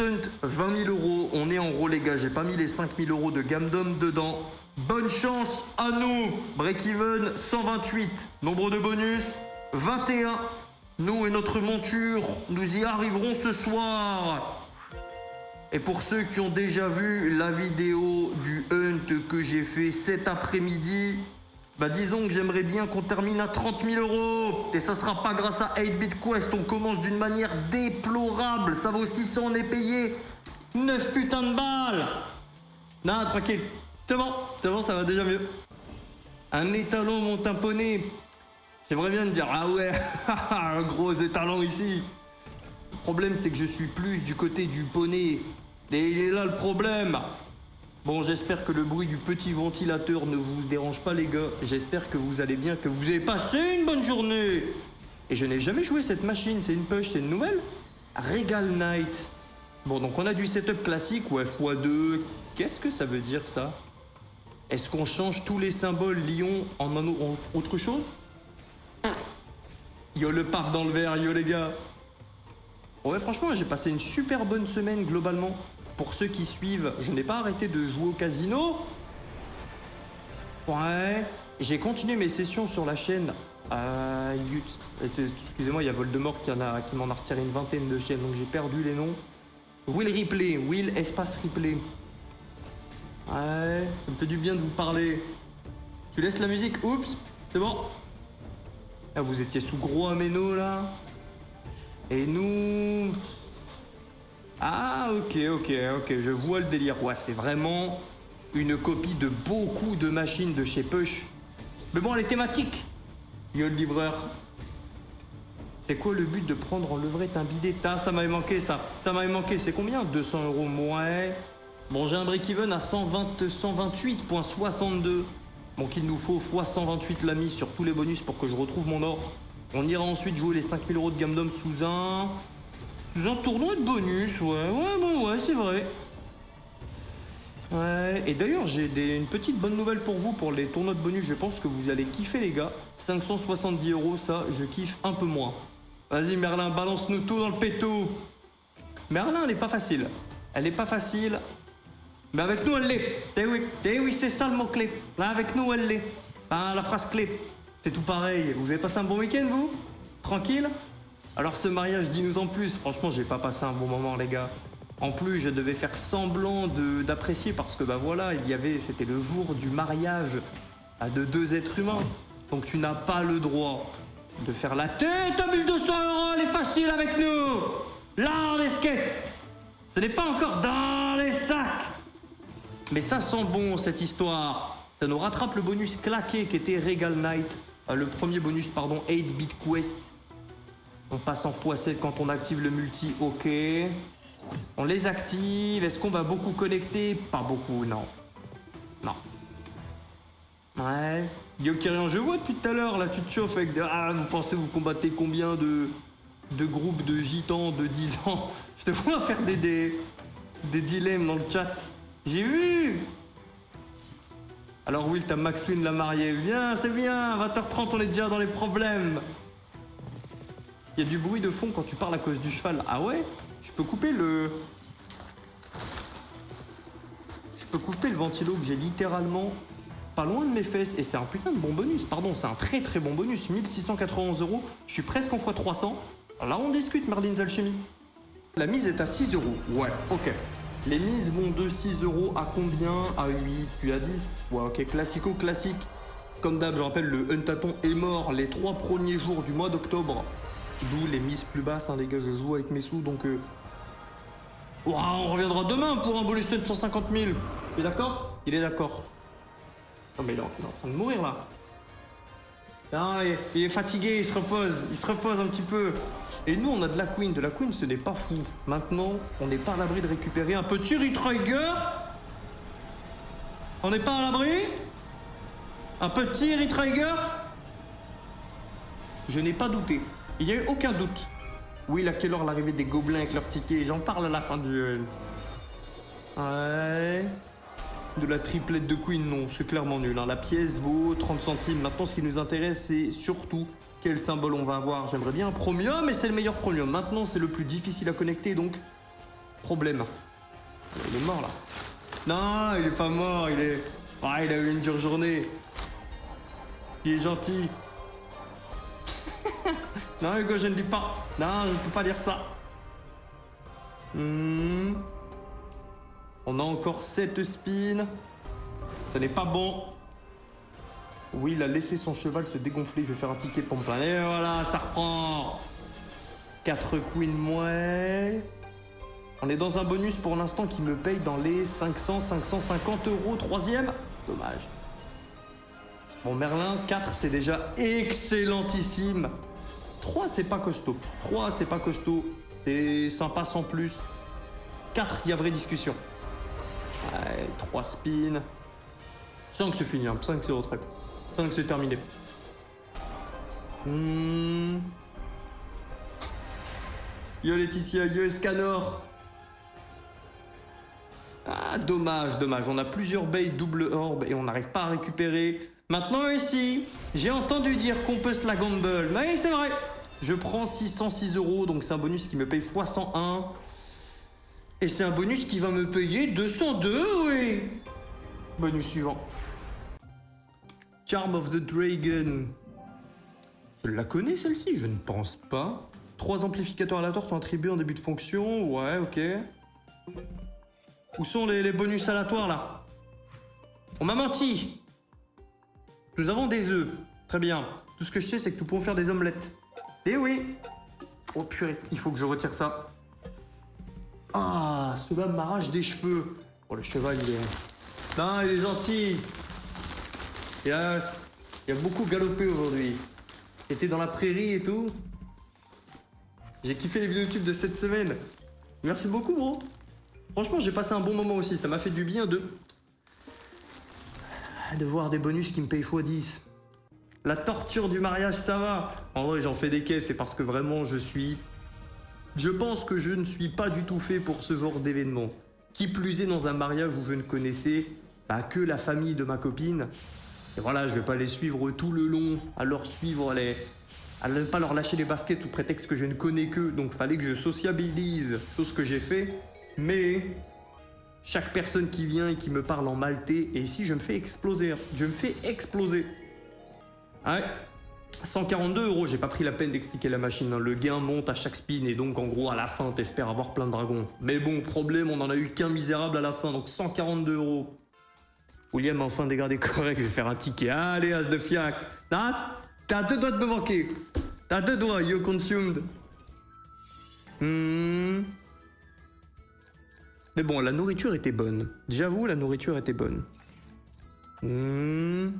Hunt, 20 000 euros. On est en gros, les gars. J'ai pas mis les 5 000 euros de gamme d'homme dedans. Bonne chance à nous. Break-even, 128. Nombre de bonus, 21. Nous et notre monture, nous y arriverons ce soir. Et pour ceux qui ont déjà vu la vidéo du hunt que j'ai fait cet après-midi, bah disons que j'aimerais bien qu'on termine à 30 000 euros. Et ça sera pas grâce à 8-Bit Quest. On commence d'une manière déplorable. Ça vaut 600, on est payé 9 putains de balles. Non, tranquille. C'est bon, ça va déjà mieux. Un étalon, mon tamponné. J'aimerais bien te dire, ah ouais, un gros étalon ici. Le problème, c'est que je suis plus du côté du poney. Et il est là le problème. Bon, j'espère que le bruit du petit ventilateur ne vous dérange pas, les gars. J'espère que vous allez bien, que vous avez passé une bonne journée. Et je n'ai jamais joué cette machine. C'est une push, c'est une nouvelle Regal Knight. Bon, donc on a du setup classique, ouais, x2. Qu'est-ce que ça veut dire, ça? Est-ce qu'on change tous les symboles Lion en autre chose? Yo le paf dans le verre, yo les gars. Ouais, franchement, j'ai passé une super bonne semaine globalement. Pour ceux qui suivent, je n'ai pas arrêté de jouer au casino. Ouais, j'ai continué mes sessions sur la chaîne. Excusez-moi, il y a Voldemort qui m'en a retiré une vingtaine de chaînes, donc j'ai perdu les noms. Will Replay, Will Espace Replay. Ouais, ça me fait du bien de vous parler. Tu laisses la musique, oups, c'est bon. Ah, vous étiez sous gros améno là. Et nous... Ah, ok, je vois le délire. Ouais, c'est vraiment une copie de beaucoup de machines de chez Push. Mais bon, elle est thématique. Yo, le livreur. C'est quoi le but de prendre en levrette un bidet? Ça m'avait manqué, ça. Ça m'avait manqué. C'est combien? 200 euros, ouais. Bon, j'ai un break-even à 128.62. Donc, il nous faut x 128 la mise sur tous les bonus pour que je retrouve mon or. On ira ensuite jouer les 5 000 euros de gamme d'homme sous un tournoi de bonus, ouais, c'est vrai. Ouais, et d'ailleurs, j'ai une petite bonne nouvelle pour vous pour les tournois de bonus. Je pense que vous allez kiffer, les gars. 570 euros, ça, je kiffe un peu moins. Vas-y, Merlin, balance-nous tout dans le péto. Merlin, elle est pas facile. Elle est pas facile. Mais avec nous, elle l'est. Eh oui, c'est ça le mot-clé. Là, avec nous, elle l'est. Ah, la phrase clé. C'est tout pareil. Vous avez passé un bon week-end, vous? Tranquille? Alors ce mariage, dis-nous en plus. Franchement, j'ai pas passé un bon moment, les gars. En plus, je devais faire semblant d'apprécier parce que, bah voilà, c'était le jour du mariage de deux êtres humains. Donc tu n'as pas le droit de faire la tête à 1200 euros, elle est facile avec nous. Là, les skates. Ce n'est pas encore dans les sacs. Mais ça sent bon, cette histoire. Ça nous rattrape le bonus claqué qui était Regal Knight. Le premier bonus, 8-Bit Quest. On passe en x7 quand on active le multi, ok. On les active. Est-ce qu'on va beaucoup connecter? Pas beaucoup, non. Non. Ouais. Gyokirian, je vois depuis tout à l'heure, là, tu te chauffes avec des... Ah, vous pensez vous combattez combien de groupes de gitans de 10 ans? Je te vois faire des dilemmes dans le chat. J'ai vu. Alors Will, t'as Max Twin la mariée. Bien, c'est bien. 20h30, on est déjà dans les problèmes. Il y a du bruit de fond quand tu parles à cause du cheval. Ah ouais? Je peux couper le ventilo que j'ai littéralement pas loin de mes fesses. Et c'est un putain de bon bonus. Pardon, c'est un très très bon bonus. 1691 euros. Je suis presque en x300. Alors là, on discute, Merlin's Alchemy. La mise est à 6 euros. Ouais, ok. Les mises vont de 6 euros à combien? À 8, puis à 10. Ouais, ok. Classico, classique. Comme d'hab, je rappelle, le Huntaton est mort les 3 premiers jours du mois d'octobre. D'où les mises plus basses, hein, les gars, je joue avec mes sous, donc... on reviendra demain pour un bonus de 150 000. Il est d'accord? Il est d'accord. Non, mais il est en train de mourir, là. Non, il est fatigué, il se repose un petit peu. Et nous, on a de la Queen. De la Queen, ce n'est pas fou. Maintenant, on n'est pas à l'abri de récupérer un petit Retrigger. On n'est pas à l'abri? Un petit Retrigger? Je n'ai pas douté. Il n'y a eu aucun doute. Oui, à quelle heure l'arrivée des gobelins avec leurs tickets? J'en parle à la fin du hunt. Ouais. De la triplette de Queen, non, c'est clairement nul. Hein. La pièce vaut 30 centimes. Maintenant, ce qui nous intéresse, c'est surtout quel symbole on va avoir. J'aimerais bien un premium, mais c'est le meilleur premium. Maintenant, c'est le plus difficile à connecter, donc problème. Il est mort là. Non, il est pas mort, il est... Ah, il a eu une dure journée. Il est gentil. Non, Hugo, je ne dis pas. Non, je ne peux pas dire ça. On a encore 7 spins. Ce n'est pas bon. Oui, il a laissé son cheval se dégonfler. Je vais faire un ticket pour me plaindre. Et voilà, ça reprend. 4 queens moins. On est dans un bonus pour l'instant qui me paye dans les 500-550 euros. Troisième. Dommage. Bon, Merlin, 4, c'est déjà excellentissime. 3, c'est pas costaud. 3, c'est pas costaud. C'est sympa sans plus. 4, il y a vraie discussion. Ouais, 3 spins. 5, c'est fini. 5, c'est retrait. 5, c'est terminé. Yo Laetitia, yo Escanor. Ah, dommage, dommage. On a plusieurs baits double orbe et on n'arrive pas à récupérer. Maintenant ici, j'ai entendu dire qu'on peut se la gamble. Mais oui, c'est vrai. Je prends 606 euros, donc c'est un bonus qui me paye x101. Et c'est un bonus qui va me payer 202, oui. Bonus suivant. Charm of the Dragon. Je la connais celle-ci? Je ne pense pas. 3 amplificateurs aléatoires sont attribués en début de fonction. Ouais, ok. Où sont les bonus aléatoires là? On m'a menti. Nous avons des œufs. Très bien. Tout ce que je sais, c'est que nous pouvons faire des omelettes. Eh oui. Oh purée, il faut que je retire ça. Ah, cela m'arrache des cheveux. Oh, le cheval, il est... Non, il est gentil. Il a beaucoup galopé aujourd'hui. Il était dans la prairie et tout. J'ai kiffé les vidéos YouTube de cette semaine. Merci beaucoup, bro. Franchement, j'ai passé un bon moment aussi. Ça m'a fait du bien de voir des bonus qui me payent x10. La torture du mariage, ça va. En vrai, j'en fais des caisses. C'est parce que vraiment, je pense que je ne suis pas du tout fait pour ce genre d'événement. Qui plus est dans un mariage où je ne connaissais que la famille de ma copine. Et voilà, je vais pas les suivre tout le long, à leur suivre à ne pas leur lâcher les baskets sous prétexte que je ne connais qu'eux. Donc fallait que je sociabilise, chose que j'ai fait. Mais chaque personne qui vient et qui me parle en maltais, et ici je me fais exploser. Je me fais exploser. Ouais. 142 euros, j'ai pas pris la peine d'expliquer la machine. Le gain monte à chaque spin et donc en gros à la fin t'espères avoir plein de dragons. Mais bon, problème, on en a eu qu'un misérable à la fin, donc 142 euros. William a enfin dégradé correct, je vais faire un ticket. Allez, as de fiac. Ah, t'as 2 doigts de me manquer. T'as 2 doigts, you consumed. Mais bon, la nourriture était bonne. J'avoue, la nourriture était bonne. Je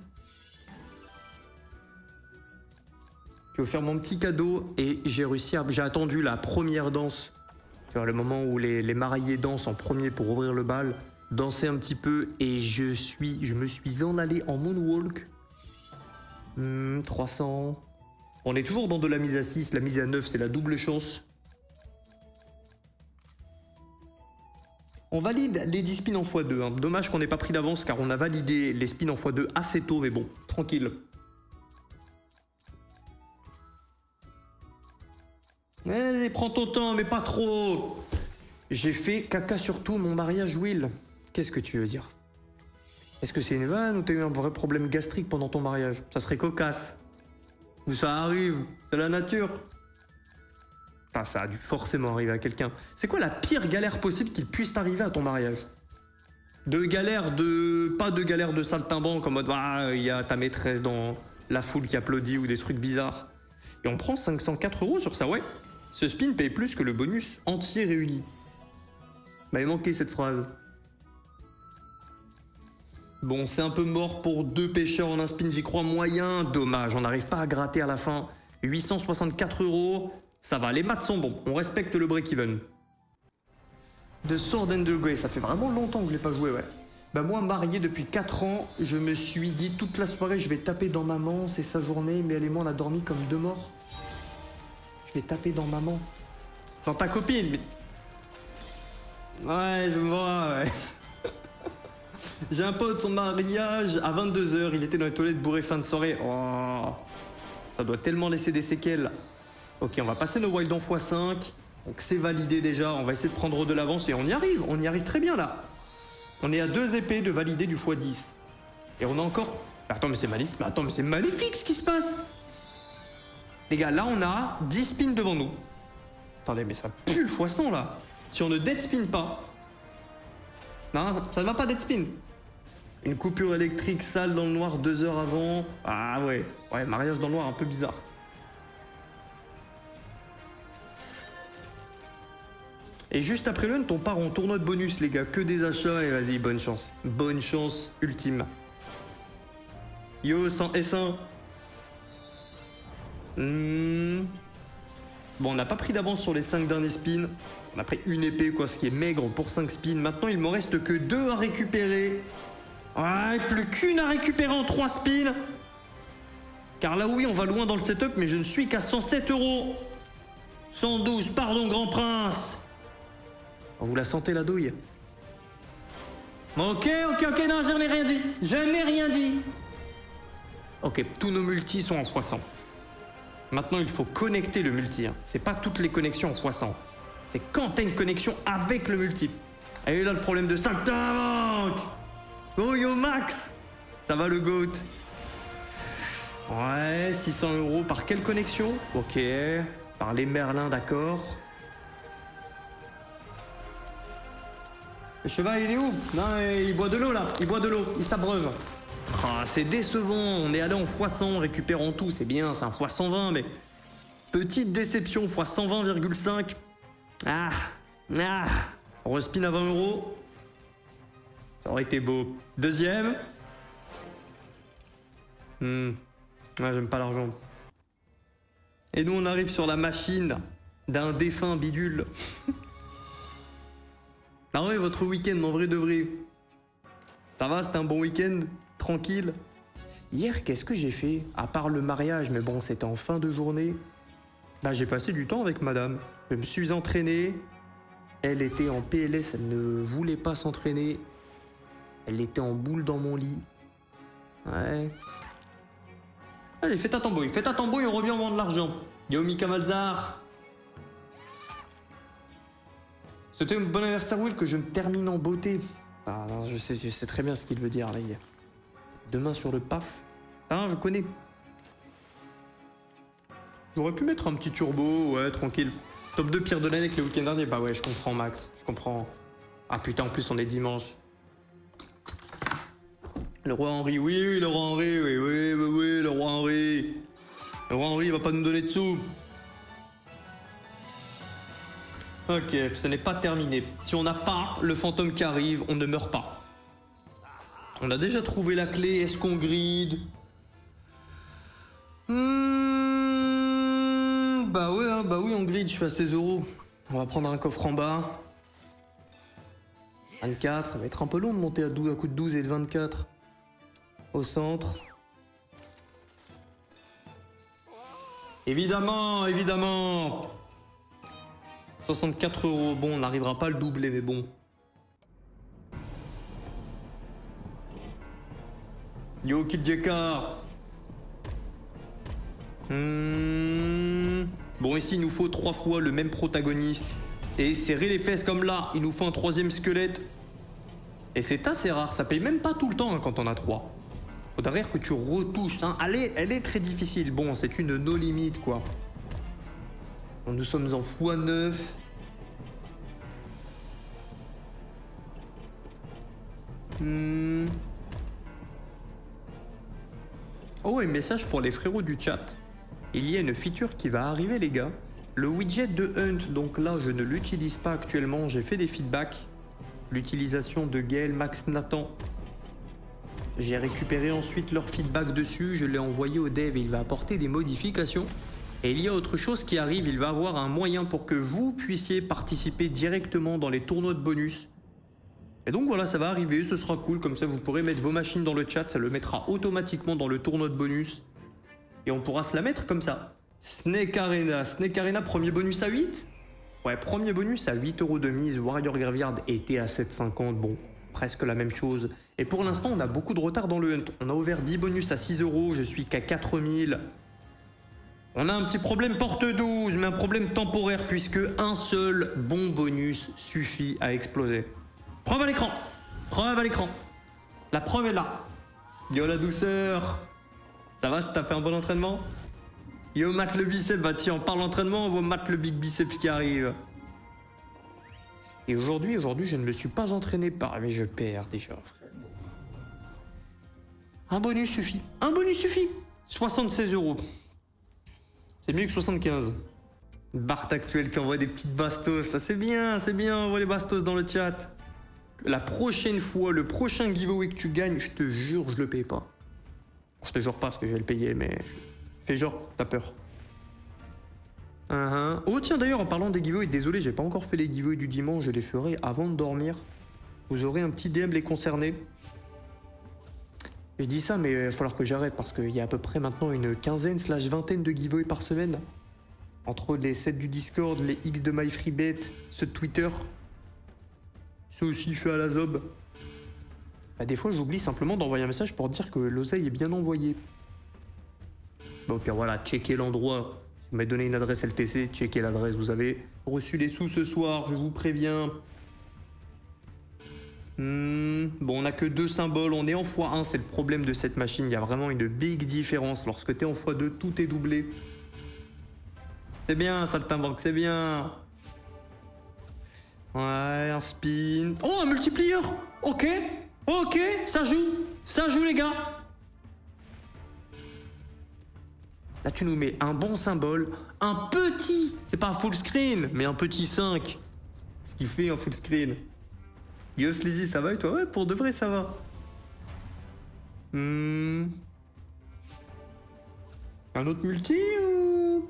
vais faire mon petit cadeau et j'ai réussi à... J'ai attendu la première danse. Tu vois, le moment où les mariés dansent en premier pour ouvrir le bal. Danser un petit peu et je me suis en allé en moonwalk. 300. On est toujours dans de la mise à 6. La mise à 9, c'est la double chance. On valide les 10 spins en x2. Hein. Dommage qu'on n'ait pas pris d'avance car on a validé les spins en x2 assez tôt. Mais bon, tranquille. Allez, prends ton temps, mais pas trop. J'ai fait caca sur tout mon mariage, Will. Qu'est-ce que tu veux dire? Est-ce que c'est une vanne ou t'as eu un vrai problème gastrique pendant ton mariage? Ça serait cocasse. Ou ça arrive, c'est la nature. Putain, ça a dû forcément arriver à quelqu'un. C'est quoi la pire galère possible qu'il puisse arriver à ton mariage? Pas de galère de saltimbanque en mode il y a ta maîtresse dans la foule qui applaudit ou des trucs bizarres. Et on prend 504 euros sur ça, ouais. Ce spin paye plus que le bonus entier réuni. Il manquait cette phrase. Bon, c'est un peu mort pour 2 pêcheurs en un spin, j'y crois moyen. Dommage, on n'arrive pas à gratter à la fin. 864 euros, ça va, les maths sont bons. On respecte le break-even. The Sword and the Grey, ça fait vraiment longtemps que je l'ai pas joué, ouais. Moi, marié depuis 4 ans, je me suis dit toute la soirée, je vais taper dans maman, c'est sa journée, mais elle et moi, on a dormi comme 2 morts. Je vais taper dans maman. Dans ta copine, mais... Ouais, je vois, ouais. J'ai un pote, son mariage à 22h, il était dans les toilettes bourré fin de soirée. Oh, ça doit tellement laisser des séquelles. Ok, on va passer nos wild en x5. Donc c'est validé déjà, on va essayer de prendre de l'avance et on y arrive très bien là. On est à 2 épées de valider du x10. Et on a encore... Attends mais c'est magnifique, c'est magnifique ce qui se passe. Les gars, là on a 10 spins devant nous. Attendez, mais ça pue le x100 là. Si on ne dead spin pas... Non, ça ne va pas dead spin. Une coupure électrique sale dans le noir 2 heures avant. Ah ouais, mariage dans le noir un peu bizarre. Et juste après le hunt, on part en tournoi de bonus, les gars. Que des achats et vas-y, bonne chance. Bonne chance ultime. Yo, S1. Bon, on n'a pas pris d'avance sur les 5 derniers spins. On a pris une épée, quoi, ce qui est maigre pour 5 spins. Maintenant, il me reste que 2 à récupérer. Ouais, plus qu'une à récupérer en 3 spins. Car là, oui, on va loin dans le setup, mais je ne suis qu'à 107 €. 112, pardon, grand prince. Vous la sentez, la douille? Ok, non, j'en ai rien dit. Je n'ai rien dit. Ok, tous nos multis sont en x100. Maintenant, il faut connecter le multi. Hein. C'est pas toutes les connexions en x100. C'est quand t'as une connexion avec le multi. Et là, le problème de Saltimbanque. Oh yo Max. Ça va le GOAT? Ouais, 600 € par quelle connexion? Ok, par les Merlins, d'accord. Le cheval, il est où? Non, il boit de l'eau, là. Il s'abreuve. Ah, c'est décevant. On est allé en x100, récupérant tout. C'est bien, c'est un x120, mais... Petite déception, x120,5. On respine à 20 €. Ça aurait été beau. Deuxième. Ouais, j'aime pas l'argent. Et nous, on arrive sur la machine d'un défunt bidule. Ah ouais, votre week-end, en vrai de vrai. Ça va, c'était un bon week-end? Tranquille? Hier, qu'est-ce que j'ai fait? À part le mariage, mais bon, c'était en fin de journée. Bah, j'ai passé du temps avec madame. Je me suis entraîné. Elle était en PLS, elle ne voulait pas s'entraîner. Elle était en boule dans mon lit. Ouais. Allez, fais ta tambouille, on revient au moment de l'argent. Yo, Mika Malzar. C'était un bon anniversaire, Will, que je me termine en beauté. Ah non, je sais très bien ce qu'il veut dire, là. Demain sur le PAF. Ah, je connais. J'aurais pu mettre un petit turbo, ouais, tranquille. Top 2 pire de l'année que les week-ends derniers. Bah ouais, je comprends, Max. Je comprends. Ah putain, en plus, on est dimanche. Le roi Henri, oui, le roi Henri, oui, le roi Henri. Le roi Henri, il va pas nous donner de sous. Ok, ce n'est pas terminé. Si on n'a pas le fantôme qui arrive, on ne meurt pas. On a déjà trouvé la clé, est-ce qu'on grid? Bah oui, on grid, je suis à 16 €. On va prendre un coffre en bas. 24, ça va être un peu long de monter à coup de 12 et de 24. Au centre. Évidemment. 64 €. Bon, on n'arrivera pas à le doubler, mais bon. Yo, Kid JK. Bon, ici, il nous faut 3 fois le même protagoniste. Et serrer les fesses comme là, il nous faut un 3e squelette. Et c'est assez rare, ça paye même pas tout le temps hein, quand on a 3. Faudrait que tu retouches. Hein. Elle est très difficile. Bon, c'est une no limit, quoi. Bon, nous sommes en x9. Oh, et message pour les frérots du chat. Il y a une feature qui va arriver, les gars. Le widget de Hunt, donc là, je ne l'utilise pas actuellement. J'ai fait des feedbacks. L'utilisation de Gaël, Max, Nathan. J'ai récupéré ensuite leur feedback dessus. Je l'ai envoyé au dev et il va apporter des modifications. Et il y a autre chose qui arrive. Il va avoir un moyen pour que vous puissiez participer directement dans les tournois de bonus. Et donc voilà, ça va arriver, ce sera cool, comme ça vous pourrez mettre vos machines dans le chat, ça le mettra automatiquement dans le tournoi de bonus. Et on pourra se la mettre comme ça. Snake Arena, premier bonus à 8 ? Ouais, premier bonus à 8 € de mise, Warrior Graveyard était à 7,50, bon, presque la même chose. Et pour l'instant, on a beaucoup de retard dans le hunt. On a ouvert 10 bonus à 6 €, je suis qu'à 4000. On a un petit problème porte 12, mais un problème temporaire, puisque un seul bon bonus suffit à exploser. Preuve à l'écran. Preuve à l'écran. La preuve est là. Yo la douceur. Ça va, t'as fait un bon entraînement? Yo Matt le biceps, bah tiens, on parle d'entraînement, on voit Matt le big biceps qui arrive. Et aujourd'hui, je ne me suis pas entraîné par... Mais je perds déjà, frère. Un bonus suffit. Un bonus suffit. 76 €. C'est mieux que 75. Bart actuel qui envoie des petites bastos. Là, c'est bien, on voit les bastos dans le chat. La prochaine fois, le prochain giveaway que tu gagnes, je te jure, je le paye pas. Je te jure pas parce que je vais le payer, mais... Fais genre, t'as peur. Oh tiens, d'ailleurs, en parlant des giveaways, désolé, j'ai pas encore fait les giveaways du dimanche, je les ferai avant de dormir. Vous aurez un petit DM les concernés. Je dis ça, mais il va falloir que j'arrête parce qu'il y a à peu près maintenant une quinzaine / vingtaine de giveaways par semaine. Entre les sets du Discord, les X de MyFreeBet, ceux de Twitter. Ceux aussi faits à la zob. Bah, des fois, j'oublie simplement d'envoyer un message pour dire que l'oseille est bien envoyé. Donc voilà, checkez l'endroit. Si vous m'avez donné une adresse LTC, checkez l'adresse. Vous avez reçu les sous ce soir, je vous préviens. Bon, on n'a que 2 symboles, on est en x1, c'est le problème de cette machine. Il y a vraiment une big différence. Lorsque tu es en x2, tout est doublé. C'est bien, Saltimbanque, c'est bien. Ouais, un spin. Oh, un multiplier. Ok, ça joue les gars. Là, tu nous mets un bon symbole, un petit, c'est pas un full screen, mais un petit 5. Ce qui fait un full screen. Yo Sleazy, ça va et toi? Ouais, pour de vrai, ça va. Un autre multi ou...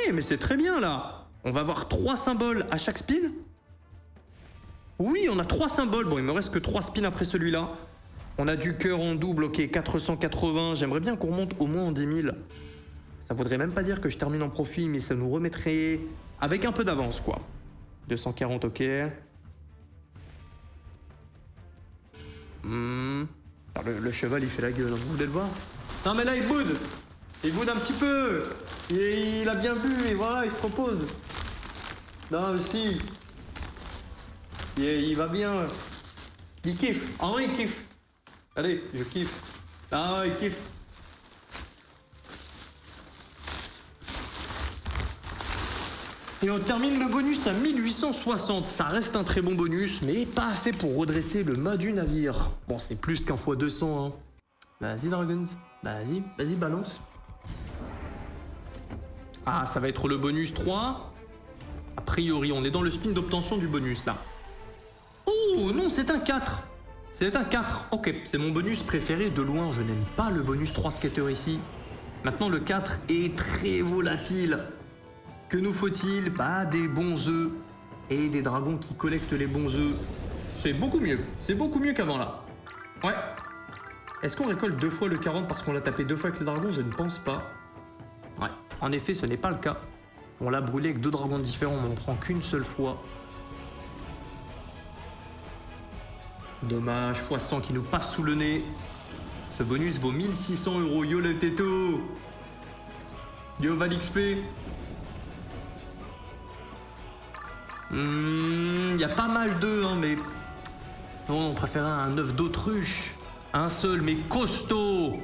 Eh, mais c'est très bien, là. On va avoir 3 symboles à chaque spin. Oui, on a 3 symboles. Bon, il me reste que 3 spins après celui-là. On a du cœur en double, ok, 480. J'aimerais bien qu'on remonte au moins en 10 000. Ça voudrait même pas dire que je termine en profit, mais ça nous remettrait avec un peu d'avance, quoi. 240, ok. Le cheval, il fait la gueule, vous voulez le voir? Non, mais là, il boude. Il boude un petit peu. Il a bien bu, et voilà, il se repose. Non, mais si. Il va bien. Il kiffe. En vrai, il kiffe. Allez, je kiffe. Ah, il kiffe. Et on termine le bonus à 1860. Ça reste un très bon bonus, mais pas assez pour redresser le mât du navire. Bon, c'est plus qu'un x200, hein. Vas-y, Dragons. Vas-y, balance. Ah, ça va être le bonus 3. A priori, on est dans le spin d'obtention du bonus, là. Oh, non, c'est un 4. C'est un 4. Ok, c'est mon bonus préféré de loin. Je n'aime pas le bonus 3 skater ici. Maintenant, le 4 est très volatile. Que nous faut-il? Bah, des bons œufs et des dragons qui collectent les bons œufs. C'est beaucoup mieux. C'est beaucoup mieux qu'avant, là. Ouais. Est-ce qu'on récolte 2 fois le 40 parce qu'on l'a tapé 2 fois avec les dragons? Je ne pense pas. Ouais. En effet, ce n'est pas le cas. On l'a brûlé avec 2 dragons différents, mais on prend qu'une seule fois. Dommage, x100 qui nous passe sous le nez. Ce bonus vaut 1600 €. Yo le této. Yo Val XP. Y a pas mal d'œufs, hein, mais... Non, on préférait un œuf d'autruche. Un seul, mais costaud.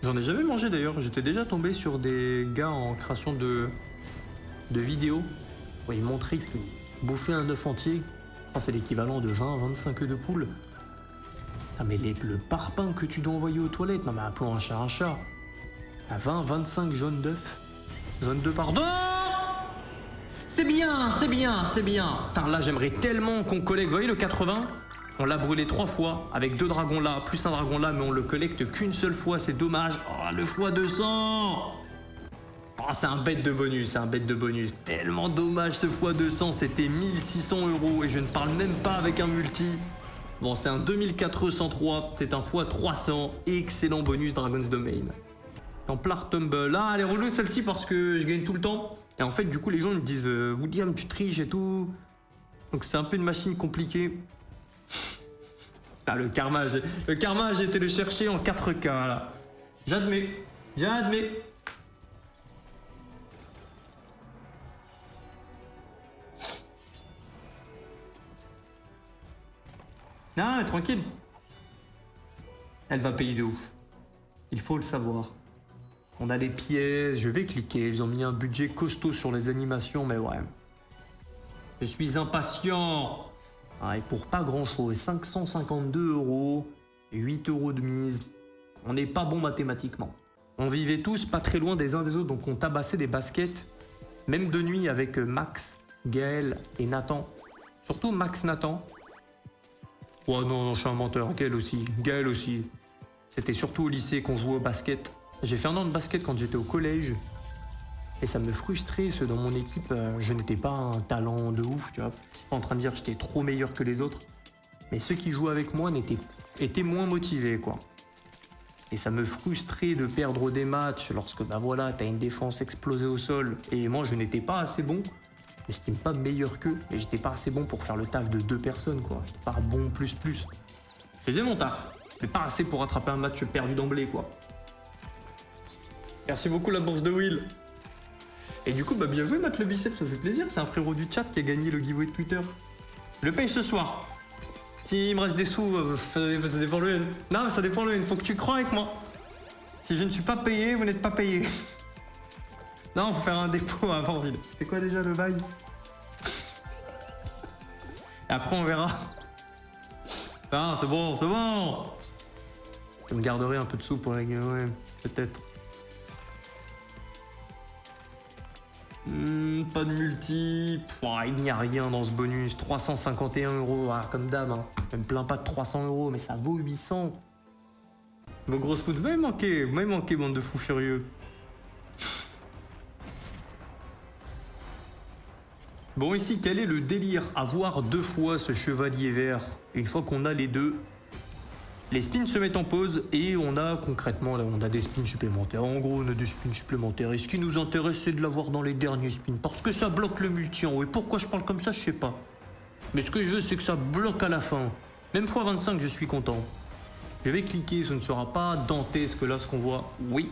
J'en ai jamais mangé d'ailleurs. J'étais déjà tombé sur des gars en création de vidéos où ils montraient qu'ils bouffaient un œuf entier. Je crois que c'est l'équivalent de 20-25 œufs de poule. Ah, mais le parpaing que tu dois envoyer aux toilettes. Non, mais appelons un chat un chat. À 20-25 jaunes d'œufs. Jaunes d'œufs, pardon. C'est bien. Putain, là, j'aimerais tellement qu'on collecte. Vous voyez le 80? On l'a brûlé 3 fois, avec 2 dragons là, plus un dragon là, mais on le collecte qu'une seule fois, c'est dommage. Oh, le x200. Oh, c'est un bête de bonus, Tellement dommage ce x200, c'était 1600 € et je ne parle même pas avec un multi. Bon, c'est un 2403, c'est un x300, excellent bonus Dragon's Domain. Templar Tumble, ah, elle est relou celle-ci parce que je gagne tout le temps. Et en fait, du coup, les gens me disent William, tu triches et tout. Donc c'est un peu une machine compliquée. Ah, le karma, j'ai été le chercher en 4K là. J'admets. Non, mais tranquille. Elle va payer de ouf. Il faut le savoir. On a les pièces, je vais cliquer. Ils ont mis un budget costaud sur les animations, mais ouais. Je suis impatient. Ah, et pour pas grand chose, 552 €, 8 € de mise. On n'est pas bon mathématiquement. On vivait tous pas très loin des uns des autres, donc on tabassait des baskets. Même de nuit avec Max, Gaël et Nathan. Surtout Max Nathan. Oh non, je suis un menteur. Gaël aussi. C'était surtout au lycée qu'on jouait au basket. J'ai fait un an de basket quand j'étais au collège. Et ça me frustrait, ceux dans mon équipe, je n'étais pas un talent de ouf, tu vois. Je suis pas en train de dire que j'étais trop meilleur que les autres. Mais ceux qui jouaient avec moi étaient moins motivés, quoi. Et ça me frustrait de perdre des matchs lorsque, bah voilà, t'as une défense explosée au sol. Et moi, je n'étais pas assez bon. Je m'estime pas meilleur qu'eux, mais j'étais pas assez bon pour faire le taf de 2 personnes, quoi. J'étais pas bon plus. Je faisais mon taf, mais pas assez pour rattraper un match perdu d'emblée, quoi. Merci beaucoup la bourse de Will. Et du coup, bah bien joué, Matt le biceps, ça fait plaisir. C'est un frérot du chat qui a gagné le giveaway de Twitter. Je le paye ce soir. S'il me reste des sous, ça dépend le N. Non, ça dépend le N, faut que tu crois avec moi. Si je ne suis pas payé, vous n'êtes pas payé. Non, faut faire un dépôt avant, ville. C'est quoi déjà le bail? Et après, on verra. Ah, c'est bon. Je me garderai un peu de sous pour la giveaway, peut-être. Pas de multi. Il n'y a rien dans ce bonus. 351 €. Ah, comme d'hab. Hein. Je me plains pas de 300 €, mais ça vaut 800. Vos grosses poutres, vous m'avez manqué, bande de fous furieux. Bon, ici, quel est le délire? Avoir 2 fois ce chevalier vert. Une fois qu'on a les deux, les spins se mettent en pause et on a concrètement, là, on a des spins supplémentaires. En gros, on a des spins supplémentaires. Et ce qui nous intéresse, c'est de l'avoir dans les derniers spins. Parce que ça bloque le multi en haut. Et pourquoi je parle comme ça, je sais pas. Mais ce que je veux, c'est que ça bloque à la fin. Même x25, je suis content. Je vais cliquer, ce ne sera pas dantesque là ce qu'on voit. Oui.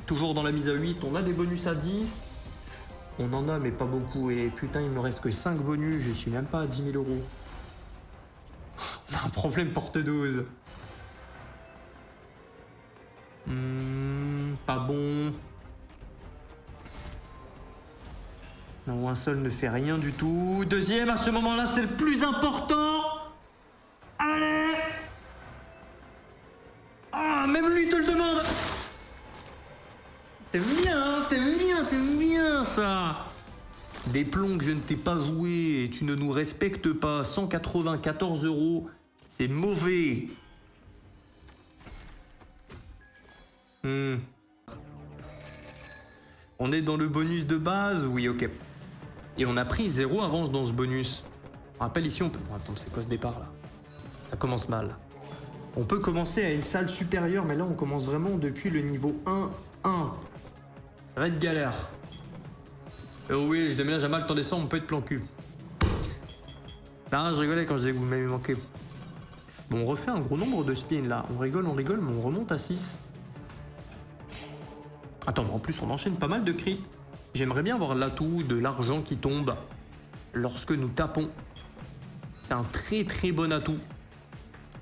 Toujours dans la mise à 8, on a des bonus à 10. On en a, mais pas beaucoup. Et putain, il me reste que 5 bonus. Je suis même pas à 10 000 €. On a un problème porte-dose. Pas bon. Non, un seul ne fait rien du tout. Deuxième, à ce moment-là, c'est le plus important. Allez! Ah, même lui te le demande. T'aimes bien ça. Des plombs que je ne t'ai pas joué et tu ne nous respectes pas. 194 €, c'est mauvais. On est dans le bonus de base? Oui, ok. Et on a pris 0 avance dans ce bonus. On rappelle ici, on peut... Bon, attends, c'est quoi ce départ là? Ça commence mal. On peut commencer à une salle supérieure, mais là on commence vraiment depuis le niveau 1-1. Ça va être galère. Oh oui, je déménage à Malte en décembre, on peut être plan cul. Non, je rigolais quand je disais que vous m'avez manqué. Bon, on refait un gros nombre de spins là. On rigole, mais on remonte à 6. Attends, en plus on enchaîne pas mal de crits. J'aimerais bien avoir l'atout de l'argent qui tombe lorsque nous tapons. C'est un très bon atout.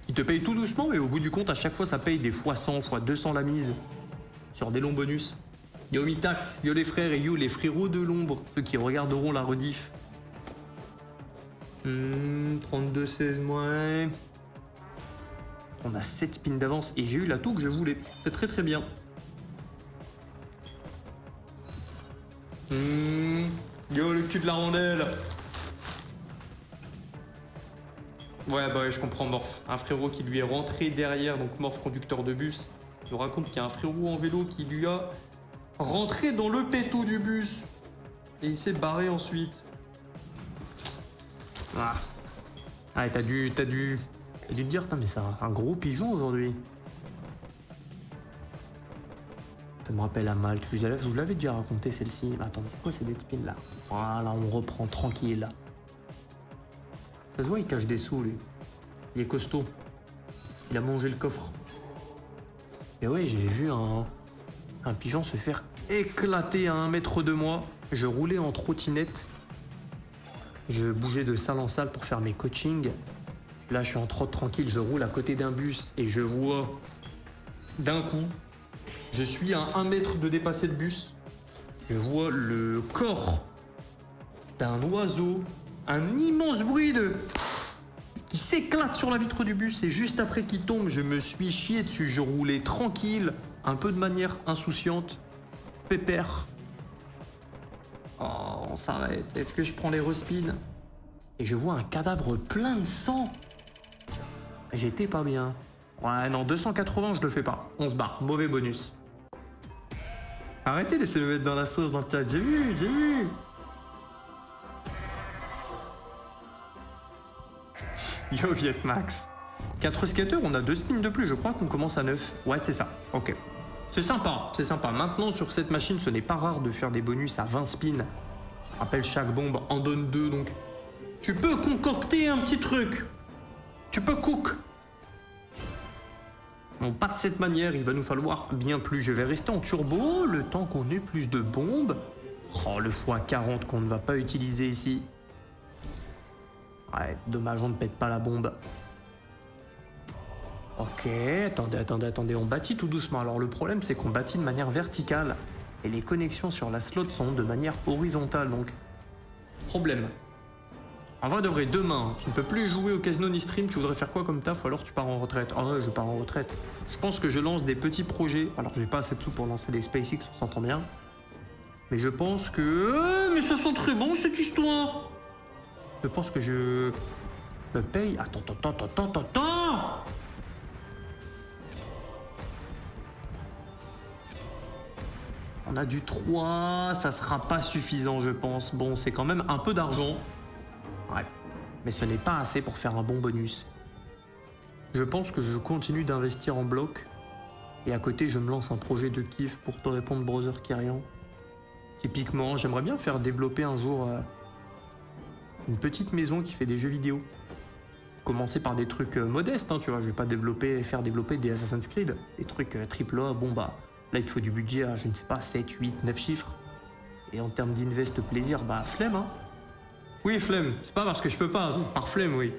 Qui te paye tout doucement, mais au bout du compte, à chaque fois, ça paye des fois 100, fois 200 la mise. Sur des longs bonus. Yo Mitax, yo les frères et yo les frérots de l'ombre, ceux qui regarderont la rediff. 32-16 moins. On a 7 spins d'avance et j'ai eu l'atout que je voulais. C'est très bien. Yo le cul de la rondelle. Ouais, bah ouais, je comprends Morph. Un frérot qui lui est rentré derrière, donc Morph conducteur de bus. Il nous raconte qu'il y a un frérot en vélo qui lui a rentré dans le pétou du bus. Et il s'est barré ensuite. Ah, t'as dû te dire, mais c'est un gros pigeon aujourd'hui. Ça me rappelle à Malte. Je vous l'avais déjà raconté celle-ci. Mais attends, mais c'est quoi ces dead spins là? Voilà, on reprend tranquille. Ça se voit, il cache des sous, lui. Il est costaud. Il a mangé le coffre. Et ouais, j'ai vu un pigeon se faire éclater à 1 mètre de moi. Je roulais en trottinette. Je bougeais de salle en salle pour faire mes coachings. Là, je suis en trotte tranquille, je roule à côté d'un bus et je vois d'un coup, je suis à 1 mètre de dépasser le bus. Je vois le corps d'un oiseau, un immense bruit qui s'éclate sur la vitre du bus et juste après qu'il tombe, je me suis chié dessus. Je roulais tranquille, un peu de manière insouciante, pépère. Oh, on s'arrête. Est-ce que je prends les respins? Et je vois un cadavre plein de sang. J'étais pas bien. Ouais, non, 280, je le fais pas. On se barre, mauvais bonus. Arrêtez d'essayer de me mettre dans la sauce dans le chat. J'ai vu. Yo, Vietmax. 4 skateurs, on a 2 spins de plus. Je crois qu'on commence à 9. Ouais, c'est ça. Ok. C'est sympa. Maintenant, sur cette machine, ce n'est pas rare de faire des bonus à 20 spins. Je rappelle, chaque bombe en donne 2, donc... Tu peux concocter un petit truc. Tu peux cook. Bon, pas de cette manière, il va nous falloir bien plus. Je vais rester en turbo le temps qu'on ait plus de bombes. Oh, le x40 qu'on ne va pas utiliser ici. Ouais, dommage, on ne pète pas la bombe. Ok, attendez, on bâtit tout doucement. Alors le problème, c'est qu'on bâtit de manière verticale. Et les connexions sur la slot sont de manière horizontale, donc... Problème. En vrai de vrai, demain, tu ne peux plus jouer au casino ni stream, tu voudrais faire quoi comme taf ou alors tu pars en retraite? Ah ouais, je pars en retraite. Je pense que je lance des petits projets. Alors j'ai pas assez de sous pour lancer des SpaceX, on s'entend bien. Mais je pense que... mais ça sent très bon cette histoire. Je pense que je me paye... Attends. On a du 3, ça sera pas suffisant je pense. Bon, c'est quand même un peu d'argent. Ouais, mais ce n'est pas assez pour faire un bon bonus. Je pense que je continue d'investir en bloc. Et à côté, je me lance un projet de kiff pour te répondre, Brother Kyrian. Typiquement, j'aimerais bien faire développer un jour une petite maison qui fait des jeux vidéo. Commencer par des trucs modestes, hein, tu vois. Je vais pas faire développer des Assassin's Creed. Des trucs AAA, bon bah, là il te faut du budget à, je ne sais pas, 7, 8, 9 chiffres. Et en termes d'invest plaisir, bah flemme, hein. Oui, flemme. C'est pas parce que je peux pas, par flemme, oui.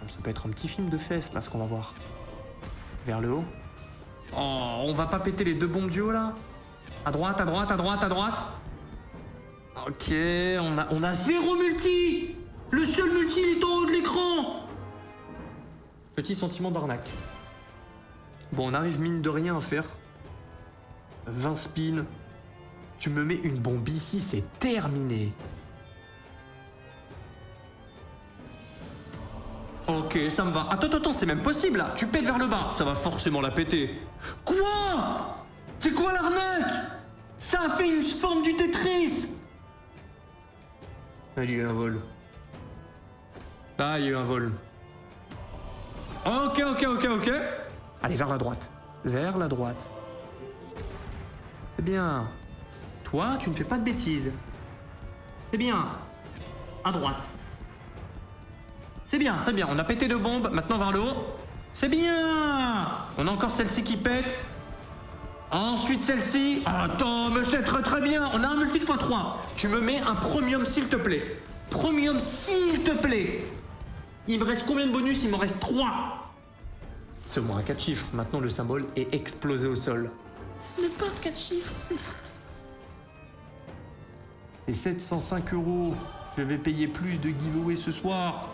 Ça peut être un petit film de fesses, là, ce qu'on va voir. Vers le haut. Oh, on va pas péter les 2 bombes du haut, là? À droite. Ok, on a 0 multi. Le seul multi, il est en haut de l'écran. Petit sentiment d'arnaque. Bon, on arrive mine de rien à faire 20 spins. Tu me mets une bombe ici, c'est terminé. Ok, ça me va. Attends, c'est même possible là. Tu pètes vers le bas, ça va forcément la péter. Quoi? C'est quoi l'arnaque? Ça a fait une forme du Tetris. Il y a eu un vol. Ah, il y a eu un vol. Ok. Allez, vers la droite. C'est bien. Toi, tu ne fais pas de bêtises. C'est bien. À droite. C'est bien. On a pété 2 bombes, maintenant vers le haut. C'est bien. On a encore celle-ci qui pète. Ensuite celle-ci. Attends, mais c'est très bien. On a un multi de x3. Tu me mets un premium s'il te plaît. Il me reste combien de bonus? Il m'en reste 3. C'est au moins un 4 chiffres. Maintenant le symbole est explosé au sol. Ce n'est pas 4 chiffres, c'est 705 €. Je vais payer plus de giveaway ce soir.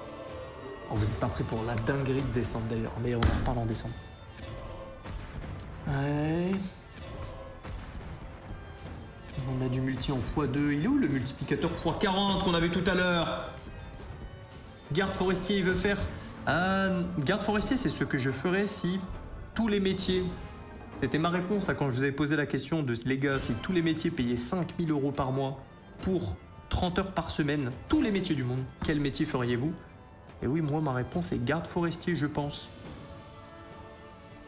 Oh, vous n'êtes pas prêts pour la dinguerie de décembre d'ailleurs, mais on en reparle en décembre. Ouais. On a du multi en x2. Il est où le multiplicateur x40 qu'on avait tout à l'heure? Garde forestier, il veut faire... garde forestier, c'est ce que je ferais si tous les métiers... C'était ma réponse à quand je vous avais posé la question de les gars, si tous les métiers payaient 5000 € par mois pour 30 heures par semaine, tous les métiers du monde, quel métier feriez-vous? Et oui, moi, ma réponse est garde forestier, je pense.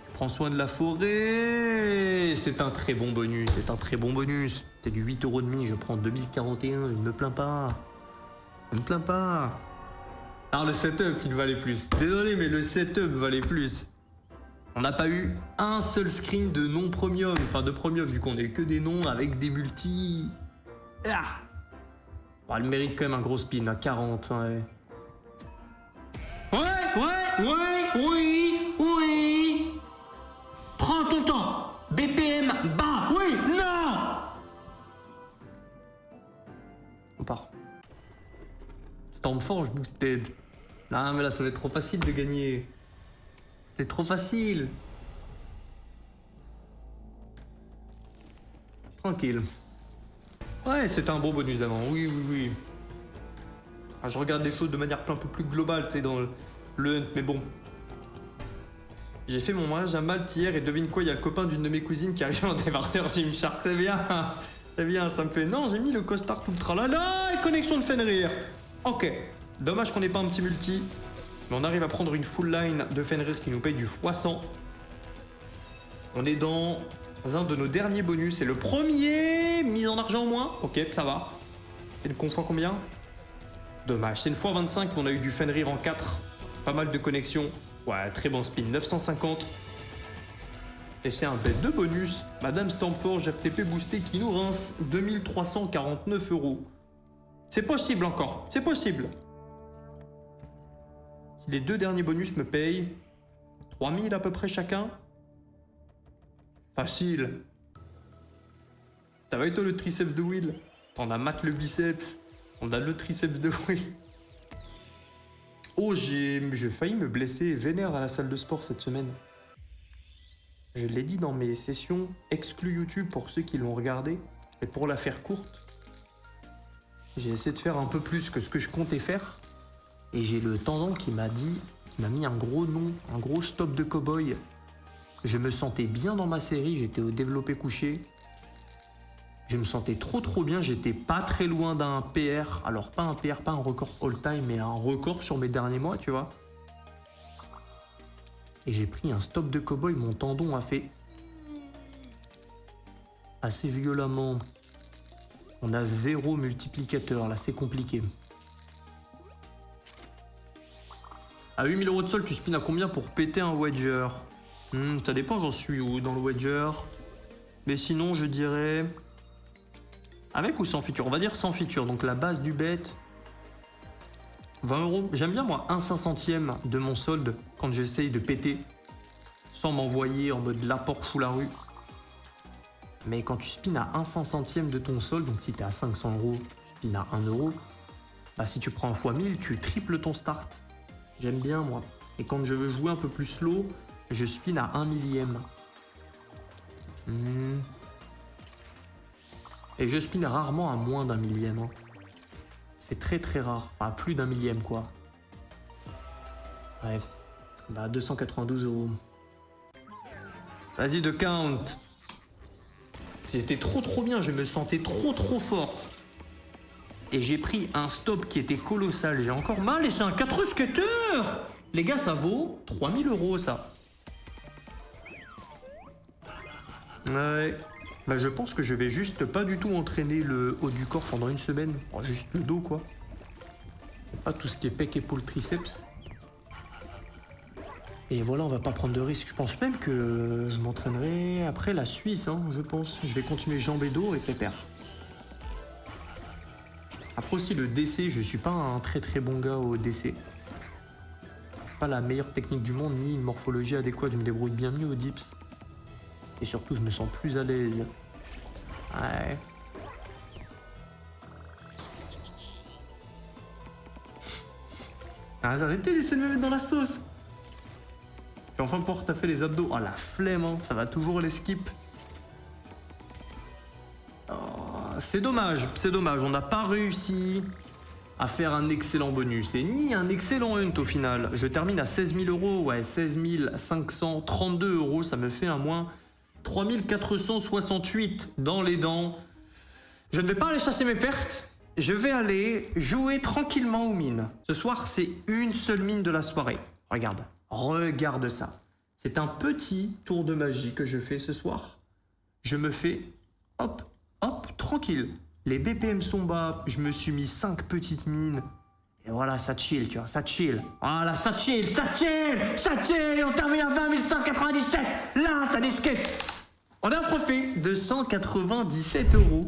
Tu prends soin de la forêt. C'est un très bon bonus. C'est du 8,5 €, je prends 2041, je ne me plains pas. Alors le setup, il valait plus. Désolé, mais le setup valait plus. On n'a pas eu un seul screen de non premium. Enfin, de premium, vu qu'on n'a eu que des noms avec des multis. Bon, elle mérite quand même un gros spin à 40. Ouais. Oui. Prends ton temps. BPM bas. Oui, non. On part. Stormforge boosted. Non, mais là, ça va être trop facile de gagner. C'est trop facile. Tranquille. Ouais, c'était un bon bonus d'avant. Oui. Ah, je regarde les choses de manière un peu plus globale, tu sais, dans le hunt, mais bon. J'ai fait mon mariage à Malte hier et devine quoi, il y a le copain d'une de mes cousines qui arrive en dévarteur Gymshark. C'est bien, ça me fait... Non, j'ai mis le costard tout le tralala et connexion de Fenrir. Ok, dommage qu'on n'ait pas un petit multi, mais on arrive à prendre une full line de Fenrir qui nous paye du x100. On est dans un de nos derniers bonus, c'est le premier mise en argent au moins. Ok, ça va. C'est une conf en combien? Dommage, c'est une fois 25, mais on a eu du Fenrir en 4. Pas mal de connexions. Ouais, très bon spin, 950. Et c'est un bet de bonus. Madame Stormforge RTP boosté qui nous rince 2349 €. C'est possible encore, c'est possible. Si les deux derniers bonus me payent 3000 à peu près chacun. Facile. Ça va être le triceps de Will. On a Matt le biceps. On a le triceps de Will. Oh, j'ai failli me blesser vénère à la salle de sport cette semaine. Je l'ai dit dans mes sessions exclues YouTube pour ceux qui l'ont regardé. Et pour la faire courte, j'ai essayé de faire un peu plus que ce que je comptais faire. Et j'ai le tendon qui m'a mis un gros nom, un gros stop de cow-boy. Je me sentais bien dans ma série, j'étais au développé couché. Je me sentais trop bien, j'étais pas très loin d'un PR. Alors pas un PR, pas un record all-time, mais un record sur mes derniers mois, tu vois. Et j'ai pris un stop de cow-boy, mon tendon a fait... assez violemment. On a 0 multiplicateur, là c'est compliqué. À 8000 € de sol, tu spins à combien pour péter un wedger? Ça dépend, j'en suis où dans le wedger. Mais sinon, je dirais... avec ou sans feature? On va dire sans feature, donc la base du bet. 20 €. J'aime bien moi 1/500e de mon solde quand j'essaye de péter. Sans m'envoyer en mode la Porsche ou la rue. Mais quand tu spins à 1/500e de ton solde, donc si t'es à 500 €, tu spins à 1 €. Bah si tu prends un x 1000, tu triples ton start. J'aime bien moi. Et quand je veux jouer un peu plus slow, je spin à 1 millième. Et je spin rarement à moins d'un millième. Hein. C'est très rare. À plus d'un millième quoi. Ouais. Bah 292 €. Vas-y de count. C'était trop bien. Je me sentais trop fort. Et j'ai pris un stop qui était colossal. J'ai encore mal et c'est un 4 skater. Les gars, ça vaut 3000 € ça. Ouais. Bah je pense que je vais juste pas du tout entraîner le haut du corps pendant une semaine. Oh, juste le dos quoi. Pas tout ce qui est pec, épaule, triceps. Et voilà, on va pas prendre de risques. Je pense même que je m'entraînerai après la Suisse, hein, je pense. Je vais continuer jambes et dos et pépère. Après aussi le DC, je suis pas un très bon gars au DC. Pas la meilleure technique du monde, ni une morphologie adéquate. Je me débrouille bien mieux au dips. Et surtout, je me sens plus à l'aise. Ouais. Arrêtez d'essayer de me mettre dans la sauce. Je vais enfin pouvoir taffer les abdos. Oh la flemme, hein. Ça va toujours les skip. Oh, c'est dommage. On n'a pas réussi à faire un excellent bonus. Et ni un excellent hunt au final. Je termine à 16 000 €. Ouais, 16 532 €. Ça me fait un moins 3468 dans les dents. Je ne vais pas aller chasser mes pertes. Je vais aller jouer tranquillement aux mines. Ce soir, c'est une seule mine de la soirée. Regarde ça. C'est un petit tour de magie que je fais ce soir. Je me fais hop, tranquille. Les BPM sont bas. Je me suis mis 5 petites mines. Et voilà, ça chill, tu vois, ça chill. Voilà, ça chill. Et on termine à 20 197. Là, ça disquette. On a un profit de 197 €.